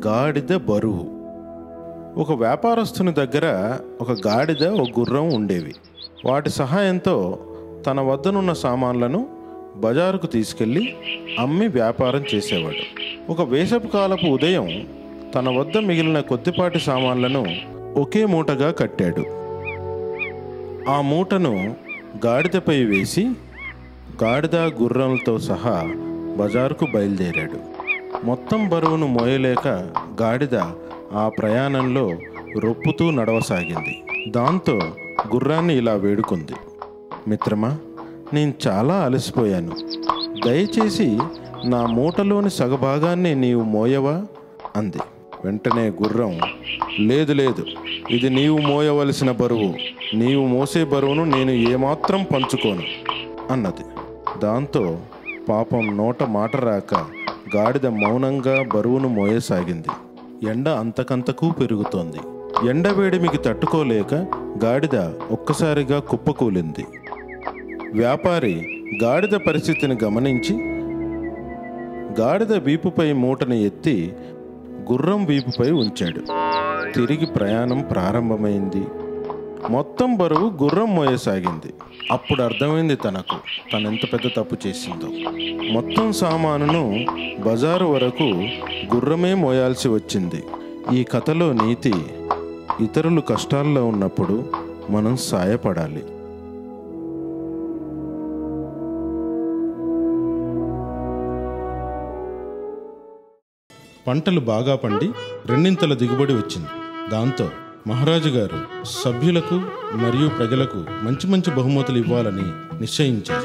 గాడిద బరువు. ఒక వ్యాపారస్తుని దగ్గర ఒక గాడిద, ఒక గుర్రం ఉండేవి. వాటి సహాయంతో తన వద్దనున్న సామాన్లను బజారుకు తీసుకెళ్ళి అమ్మి వ్యాపారం చేసేవాడు. ఒక వేసవి కాలపు ఉదయం తన వద్ద మిగిలిన కొద్దిపాటి సామాన్లను ఒకే మూటగా కట్టాడు. ఆ మూటను గాడిదపై వేసి గాడిద గుర్రంలతో సహా బజారుకు బయలుదేరాడు. మొత్తం బరువును మోయలేక గాడిద ఆ ప్రయాణంలో రొప్పుతూ నడవసాగింది. దాంతో గుర్రాన్ని ఇలా వేడుకుంది, మిత్రమా, నేను చాలా అలసిపోయాను. దయచేసి నా మూటలోని సగభాగాన్ని నీవు మోయవా అంది. వెంటనే గుర్రం, లేదు లేదు, ఇది నీవు మోయవలసిన బరువు. నీవు మోసే బరువును నేను ఏమాత్రం పంచుకోను అన్నది. దాంతో పాపం నోట మాట రాక గాడిద మౌనంగా బరువును మోయసాగింది. ఎండ అంతకంతకు పెరుగుతోంది. ఎండ వేడిమికి తట్టుకోలేక గాడిద ఒక్కసారిగా కుప్పకూలింది. వ్యాపారి గాడిద పరిస్థితిని గమనించి గాడిద వీపుపై మూటని ఎత్తి గుర్రం వీపుపై ఉంచాడు. తిరిగి ప్రయాణం ప్రారంభమైంది. మొత్తం బరువు గుర్రం మోయసాగింది. అప్పుడు అర్థమైంది తనకు తనెంత పెద్ద తప్పు చేసిందో. మొత్తం సామానును బజారు వరకు గుర్రమే మోయాల్సి వచ్చింది. ఈ కథలో నీతి, ఇతరులు కష్టాల్లో ఉన్నప్పుడు మనం సాయపడాలి. పంటలు బాగా పండి రెండింతల దిగుబడి వచ్చింది. దాంతో మహారాజు గారు సభ్యులకు మరియు ప్రజలకు మంచి మంచి బహుమతులు ఇవ్వాలని నిశ్చయించారు.